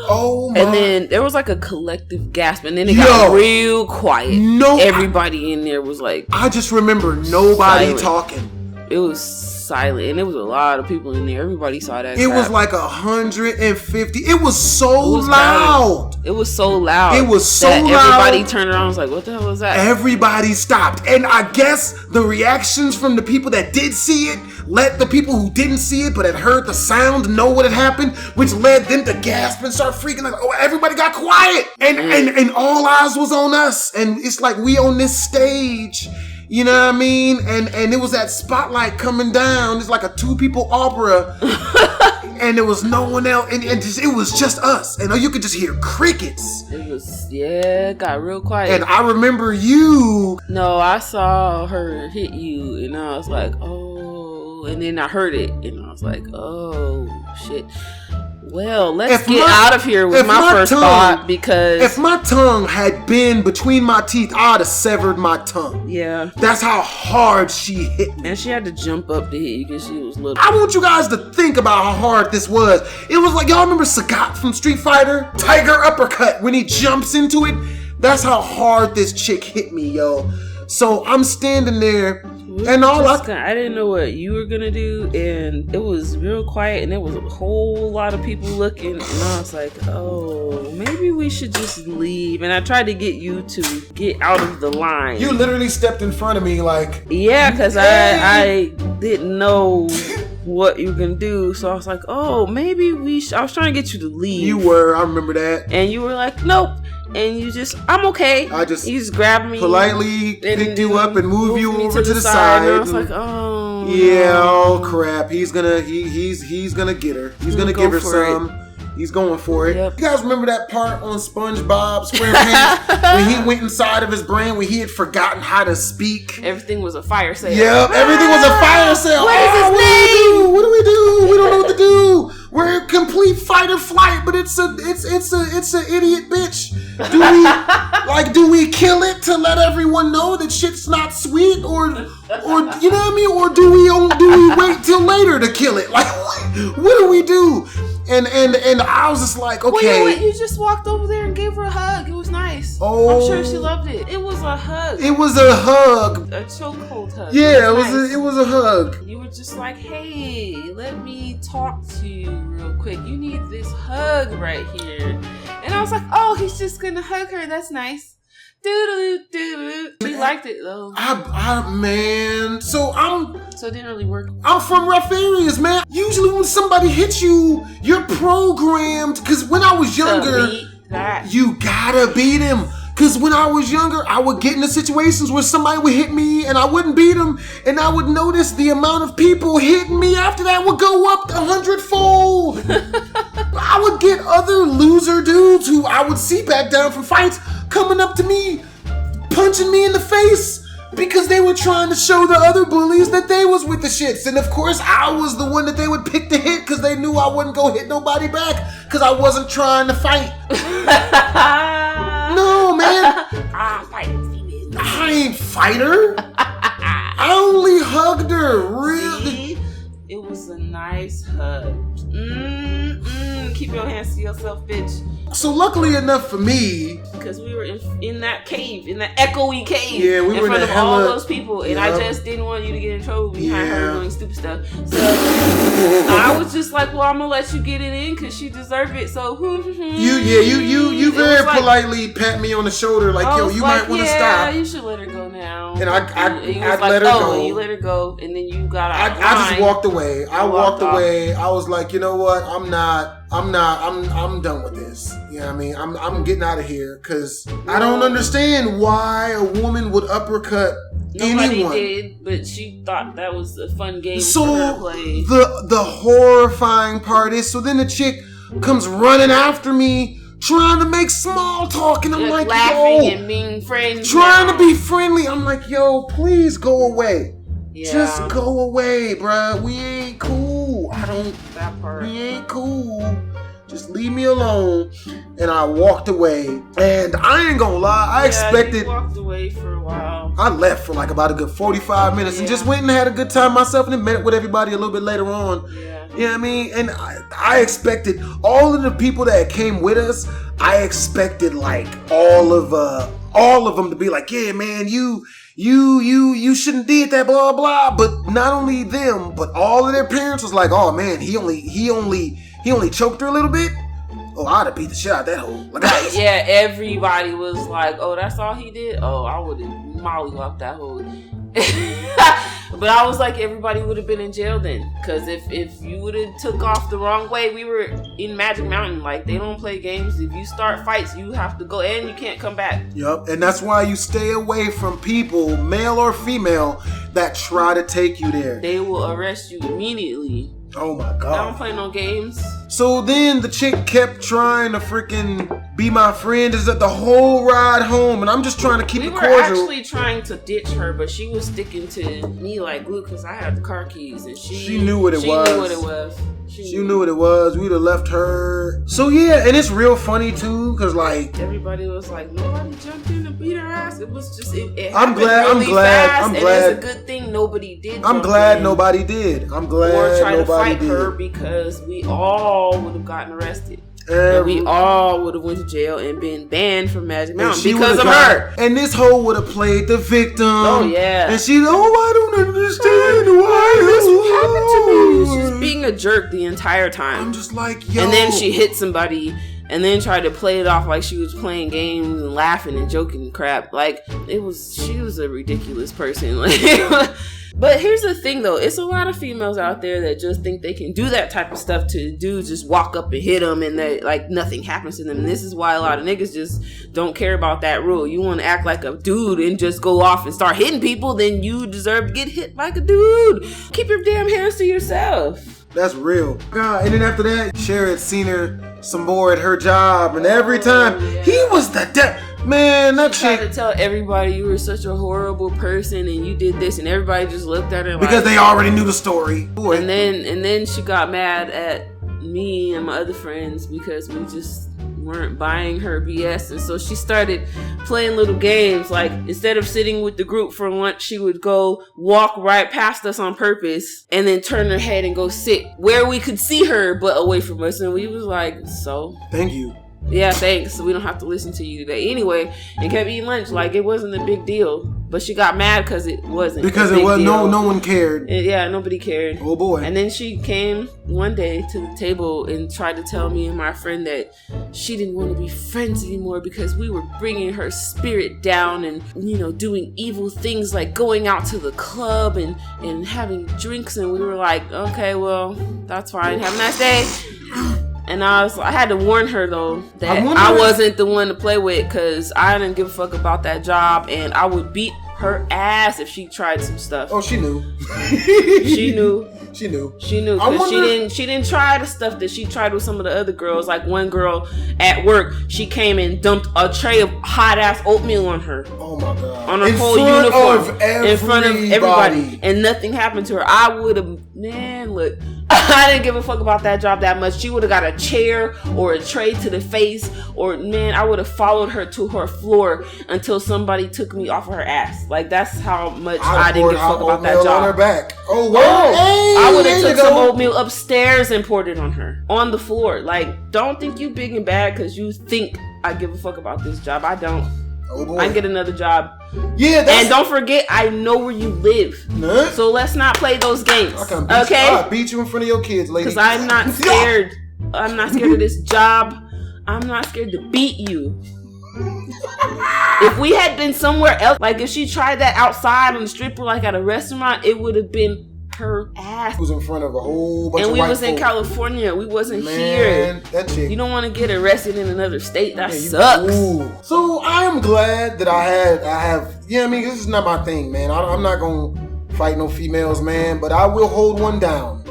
oh my. And then there was like a collective gasp, and then it got real quiet. Everybody in there was like, I just remember nobody talking. It was silent, and there was a lot of people in there. Everybody saw that. It was like 150. It was so loud. It was so loud. It was so loud. Everybody turned around and was like, what the hell was that? Everybody stopped. And I guess the reactions from the people that did see it let the people who didn't see it but had heard the sound know what had happened, which led them to gasp and start freaking like, oh, everybody got quiet. And all eyes was on us. And it's like we on this stage. You know what I mean? And it was that spotlight coming down. It's like a 2-people opera. And there was no one else. And it was just us. And you could just hear crickets. It got real quiet. And I remember you. No, I saw her hit you. And I was like, oh. And then I heard it. And I was like, oh, shit. Well, let's get out of here with my first thought, because if my tongue had been between my teeth, I'd have severed my tongue. Yeah. That's how hard she hit me. And she had to jump up to hit you because she was little. I want you guys to think about how hard this was. It was like, y'all remember Sagat from Street Fighter? Tiger uppercut when he jumps into it. That's how hard this chick hit me, yo. So I'm standing there. And I didn't know what you were gonna do, and it was real quiet, and there was a whole lot of people looking, and I was like, oh, maybe we should just leave. And I tried to get you to get out of the line. You literally stepped in front of me like... Yeah, because I didn't know what you were gonna do, so I was like, oh, maybe I was trying to get you to leave. You were, I remember that. And you were like, nope. And you just, I'm okay. You just grabbed me, politely picked you up and moved you over to the side. And I was like, oh, yeah, no. Oh crap. He's gonna get her. He's gonna give her some. He's going for it. Yep. You guys remember that part on SpongeBob SquarePants when he went inside of his brain when he had forgotten how to speak? Everything was a fire sale. Yep, everything was a fire sale. What is his name? What do we do? We don't know what to do. We're in complete fight or flight, but it's an idiot bitch. Do we kill it to let everyone know that shit's not sweet, or you know what I mean, or do we wait till later to kill it? Like, what do we do? And I was just like, okay. Well, you know what? You just walked over there and gave her a hug. It was nice. Oh, I'm sure she loved it. It was a hug. It was a hug. A chokehold hug. Yeah, it was a hug. You were just like, hey, let me talk to you real quick. You need this hug right here. And I was like, oh, he's just gonna hug her. That's nice. Doo-doo-doo-doo. She liked it though. Man. So it didn't really work. I'm from rough areas, man. Usually when somebody hits you, you're programmed. Because when I was younger, you gotta beat him. Because when I was younger, I would get into situations where somebody would hit me and I wouldn't beat them. And I would notice the amount of people hitting me after that would go up 100-fold. I would get other loser dudes who I would see back down from fights coming up to me, punching me in the face because they were trying to show the other bullies that they was with the shits. And of course, I was the one that they would pick to hit because they knew I wouldn't go hit nobody back because I wasn't trying to fight. No, man. I ain't fighter. I only hugged her. Really? It was a nice hug. Keep your hands to yourself, bitch. So luckily enough for me, because we were in that cave, in that echoey cave, yeah, we in were front in of all those people, and I just didn't want you to get in trouble behind her doing stupid stuff. So I was just like, well, I'm gonna let you get it in because she deserved it. So you very politely pat me on the shoulder, like, yo, you might want to stop. You should let her go now. And I'd let her go. You let her go, and then you got out. I just walked away. I walked away. I was like, you know what? I'm done with this. You know what I mean? I'm getting out of here because I don't understand why a woman would uppercut Nobody anyone. did, but she thought that was a fun game so for her to play. The horrifying part is, so then the chick comes running after me, trying to make small talk, and I'm like, laughing and being friendly. Trying to be friendly. I'm like, yo, please go away. Yeah. Just go away, bruh. We ain't cool. That part. We ain't cool. Just leave me alone. And I walked away. And I ain't gonna lie, I expected. You walked away for a while. I left for like about a good 45 minutes and just went and had a good time myself and then met with everybody a little bit later on. Yeah. You know what I mean? And I expected all of the people that came with us, I expected like all of them to be like, yeah, man, you shouldn't did that, blah blah. But not only them, but all of their parents was like, oh man, he only choked her a little bit. Oh, I'd have beat the shit out of that hoe. Like, yeah, everybody was like, oh, that's all he did? Oh, I would have mollywopped that hoe. But I was like, everybody would have been in jail then. Because if you would have took off the wrong way, we were in Magic Mountain. Like, they don't play games. If you start fights, you have to go and you can't come back. Yup, and that's why you stay away from people, male or female, that try to take you there. They will arrest you immediately. Oh my God. I don't play no games. So then the chick kept trying to freaking be my friend. Is the whole ride home, and I'm just trying to keep it cordial. We were actually trying to ditch her, but she was sticking to me like glue because I had the car keys, and she knew what it was. She knew what it was. She knew what it was. We'd have left her. So yeah, and it's real funny too, cause like everybody was like, nobody jumped in to beat her ass. It was just it I'm glad. and it's a good thing nobody did. I'm glad nobody did. I'm glad or try nobody to fight did. her because we all would have gotten arrested. And we all would have went to jail and been banned from Magic Mountain because of her. And this hoe would have played the victim. Oh yeah. And she, I don't understand why this happened to me. She's being a jerk the entire time. I'm just like, yo. And then she hit somebody and then tried to play it off like she was playing games and laughing and joking and crap. Like she was a ridiculous person. Like but here's the thing though, it's a lot of females out there that just think they can do that type of stuff to dudes, just walk up and hit them and that like nothing happens to them. And this is why a lot of niggas just don't care about that rule. You want to act like a dude and just go off and start hitting people, then you deserve to get hit like a dude. Keep your damn hands to yourself. That's real. God, and then after that, Cher had seen her some more at her job, and every time he was the man, that she tried to tell everybody you were such a horrible person and you did this, and everybody just looked at her because they already knew the story. Boy. And then she got mad at me and my other friends because we just weren't buying her BS, and so she started playing little games. Like instead of sitting with the group for lunch, she would go walk right past us on purpose and then turn her head and go sit where we could see her but away from us, and we was like, so thank you. Yeah, thanks. So we don't have to listen to you today. Anyway, and kept eating lunch like it wasn't a big deal. But she got mad because it wasn't. Because it was no one cared. Yeah, nobody cared. Oh boy. And then she came one day to the table and tried to tell me and my friend that she didn't want to be friends anymore because we were bringing her spirit down and, doing evil things like going out to the club and having drinks. And we were like, okay, well, that's fine. Have a nice day. And I had to warn her though that I wasn't the one to play with because I didn't give a fuck about that job, and I would beat her ass if she tried some stuff. Oh, she knew. She knew. She knew. She knew because she didn't try the stuff that she tried with some of the other girls. Like one girl at work, she came and dumped a tray of hot ass oatmeal on her. Oh my god! On her whole uniform, in front of everybody, and nothing happened to her. I would have, look. I didn't give a fuck about that job that much. She would have got a chair or a tray to the face, or I would have followed her to her floor until somebody took me off of her ass. Like that's how much I didn't give a fuck about that job. On her back. Oh wow! Hey, I would have took some oatmeal upstairs and poured it on her on the floor. Like, don't think you big and bad because you think I give a fuck about this job. I don't. Oh boy. I can get another job. Yeah, and don't forget, I know where you live. Nah. So let's not play those games. Okay? I'll beat you in front of your kids, lady. Because I'm not scared. I'm not scared of this job. I'm not scared to beat you. If we had been somewhere else, like if she tried that outside on the strip or like at a restaurant, it would have been her ass. It was in front of a whole bunch of white folk. And we was in California. We wasn't here. That chick. You don't want to get arrested in another state. That sucks. So I am glad that I have. Yeah, I mean, this is not my thing, man. I'm not gonna fight no females, man. But I will hold one down.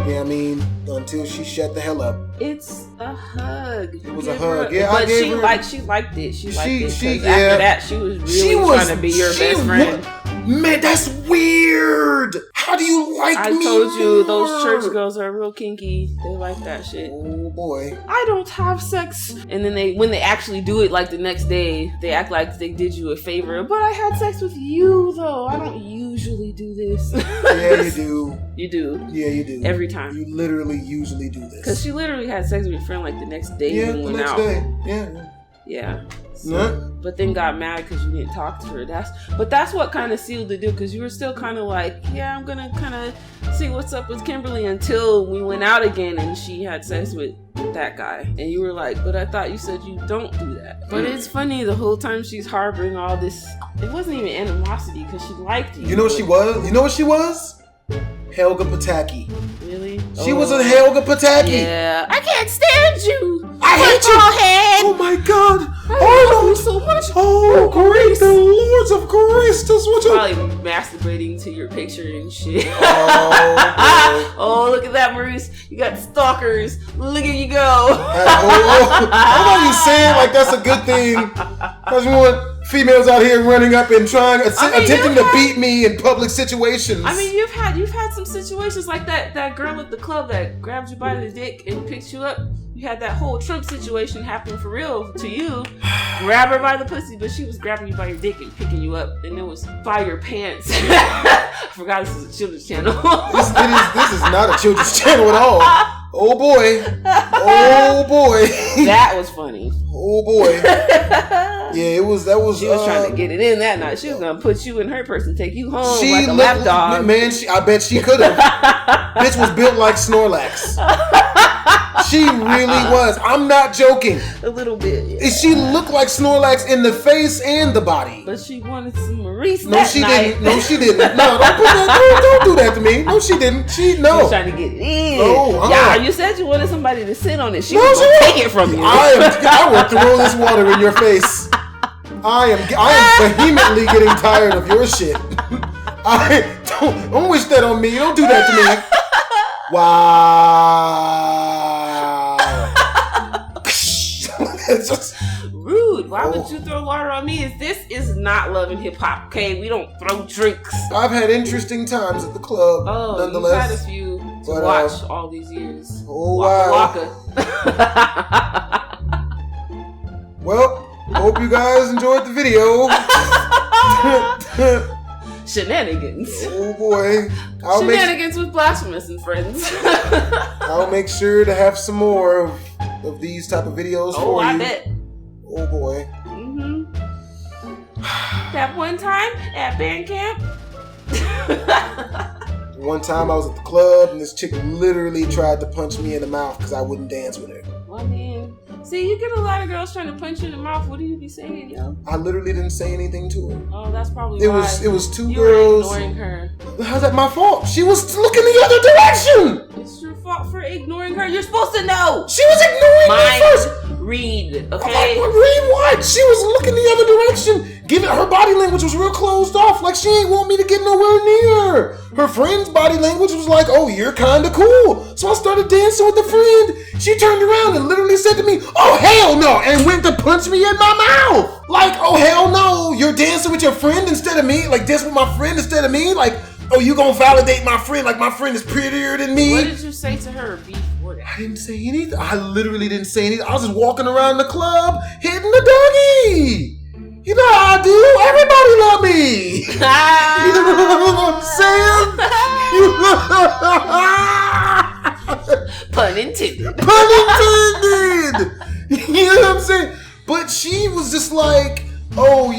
Yeah, I mean, until she shut the hell up. It's a hug. It was a hug. Yeah, but she liked it. She liked it. After that, she was really trying to be your best friend. Man, that's weird. How do you like me? I told you those church girls are real kinky. They like that shit. Oh boy. I don't have sex. And then when they actually do it, like the next day, they act like they did you a favor. But I had sex with you though. I don't usually do this. Yeah, you do. You do. Yeah, you do. Every time. You literally usually do this. Because she literally had sex with your friend like the next day. Yeah, when we the went next out. day. Yeah. Yeah. So, but then got mad because you didn't talk to her. That's what kind of sealed the deal, because you were still kind of like, yeah, I'm gonna kind of see what's up with Kimberly, until we went out again and she had sex with that guy, and you were like, but I thought you said you don't do that. But it's funny, the whole time she's harboring all this. It wasn't even animosity because she liked you. You know what she was? You know what she was? Helga Pataki. Really? She was a Helga Pataki. Yeah. I can't stand you. I hate you. Head. Oh my god. I love you so much. Oh, great. The Lords of Christus. What you probably masturbating to your picture and shit. Oh, oh, look at that, Maurice. You got stalkers. Look at you go. How about you saying like that's a good thing? Because you want females out here running up and attempting to beat me in public situations. I mean, you've had some situations like that girl at the club that grabbed you by the dick and picked you up. You had that whole Trump situation happen for real to you. Grab her by the pussy, but she was grabbing you by your dick and picking you up, and it was by your pants. I forgot this is a children's channel. This is not a children's channel at all. Oh boy. Oh boy. That was funny. Oh boy. Yeah, that was. She was trying to get it in that night. She was gonna put you in her purse and take you home she like a lap dog. Man, I bet she could have. Bitch was built like Snorlax. She really was. I'm not joking. A little bit. Yeah. She looked like Snorlax in the face and the body. But she wanted some Maurice No, she didn't. No, she didn't. No, don't do that to me. No, she didn't. She was trying to get it in. No, yeah, you said you wanted somebody to sit on it. She was gonna take it from you. I will throw this water in your face. I am vehemently getting tired of your shit. Don't wish that on me. Don't do that to me. Wow. It's just rude. Why would you throw water on me? This is not Love and Hip Hop, okay? We don't throw drinks. I've had interesting times at the club, nonetheless. You've had a few to watch all these years. Oh, wow. Well, hope you guys enjoyed the video. Shenanigans. Oh boy. Shenanigans with Blasphemous and friends. I'll make sure to have some more of these type of videos for you. Oh, I bet. Oh boy. Mm-hmm. That one time at band camp. One time I was at the club and this chick literally tried to punch me in the mouth because I wouldn't dance with her. Well, man. See, you get a lot of girls trying to punch you in the mouth. What do you be saying, yo? I literally didn't say anything to her. Oh, that's probably why. It was two girls. You were ignoring her. How's that my fault? She was looking the other direction. It's your fault for ignoring her. You're supposed to know. She was ignoring me first. Read, okay? Read what? She was looking the other direction. Her body language was real closed off. Like she ain't want me to get nowhere near her. Her friend's body language was like, oh, you're kind of cool. So I started dancing with the friend. She turned around and literally said to me, oh, hell no, and went to punch me in my mouth. Like, oh, hell no, you're dancing with your friend instead of me? Like, dance with my friend instead of me? Like, oh, you gonna validate my friend like my friend is prettier than me? What did you say to her before that? I didn't say anything. I literally didn't say anything. I was just walking around the club hitting the doggy. You know how I do. Everybody love me. You know what I'm saying? Pun intended. Pun intended. You know what I'm saying? But she was just like, oh,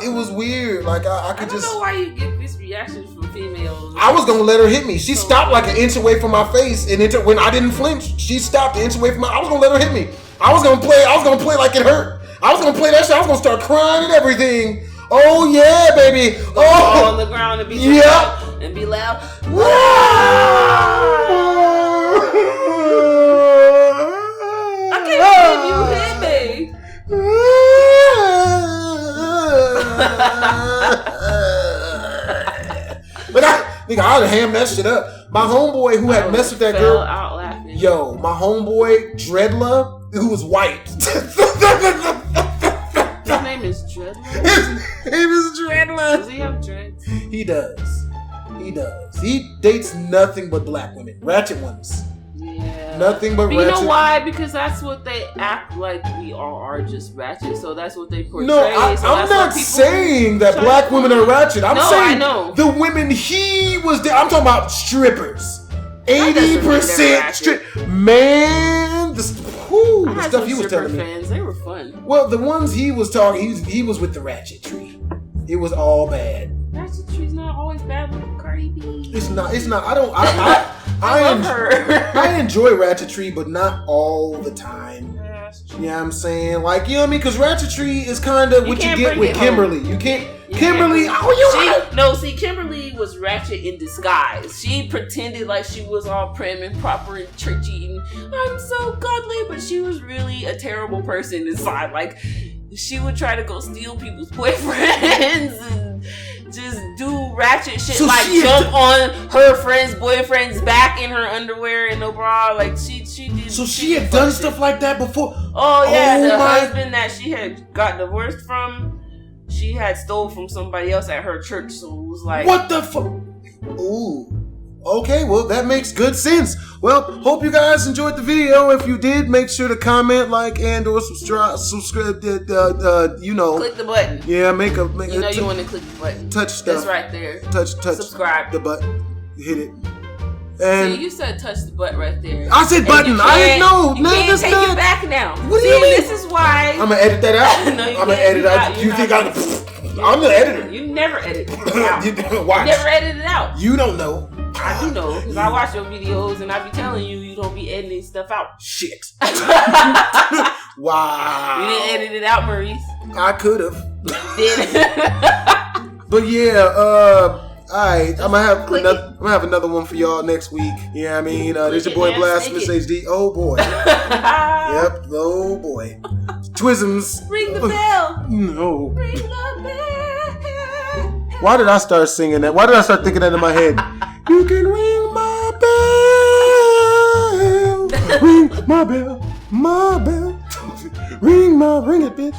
it was weird. Like I could just. I don't know why you get this reaction from females. I was gonna let her hit me. She stopped like an inch away from my face, and when I didn't flinch, she stopped an inch away from I was gonna let her hit me. I was gonna play like it hurt. I was gonna play that shit. I was gonna start crying and everything. Oh yeah, baby. Oh, on the ground and be loud and be loud. I can't believe you hit me. But I would have hammed that shit up. My homeboy who had messed with that girl. Out laughing. Yo, my homeboy Dreadla, who was white. His name is Dreadla? His name is Dreadla. Does he have dreads? He does. He dates nothing but black women. Ratchet ones. Yeah. Nothing but ratchet. You know why? Because that's what they act like we all are, just ratchet. So that's what they portray. No, I'm not saying that black women are ratchet. I'm saying I know. The women he was I'm talking about strippers. 80% strip. Man, the stuff he was telling me. Fans. They were fun. Well, the ones he was talking, he was with the ratchet tree. It was all bad. Ratchet tree's not always bad with Cardi B. It's not. I enjoy ratchetry, but not all the time. You know what I'm saying? Like, you know what I mean? Because ratchetry is kind of what you get with Kimberly. You can't. Kimberly, see, Kimberly was ratchet in disguise. She pretended like she was all prim and proper and churchy and I'm so godly, but she was really a terrible person inside. Like, she would try to go steal people's boyfriends and just ratchet shit, So like she jump on her friend's boyfriend's back in her underwear and no bra. Like she did. So she had done stuff like that before. Oh yeah, Oh, the my- husband that she had got divorced from, she had stole from somebody else at her church. So it was like, What the fuck? Ooh. Okay, well, that makes good sense. Well, hope you guys enjoyed the video. If you did, make sure to comment, like, and or subscribe. You know. click the button. Yeah, make You a know you want to click the button. touch stuff. That's right there. Touch Subscribe. the button. Hit it. See, And you said touch the butt right there. I said button. I didn't know. You No, can't that's take not. it back now. What do See, you mean? This is why. I'm gonna edit that out. No, you I'm gonna can't. edit You're out. not- You you're think not. I'm the editor? You never edit it out. You You watch. never edit it out. You don't know. I do know, because I watch your videos and I be telling you don't be editing stuff out. Shit. You Wow. didn't edit it out, Maurice. I could have. Did But yeah, alright. I'm gonna click have another one for y'all next week. Yeah, I mean, there's your it, boy man. Blasphemous Stick HD. Oh boy. Yep. Oh boy. Twisms. Ring the bell. No. Ring the bell. Why did I start singing that? Why did I start thinking that in my head? You can ring my bell. Ring my bell. My bell. Ring it, bitch.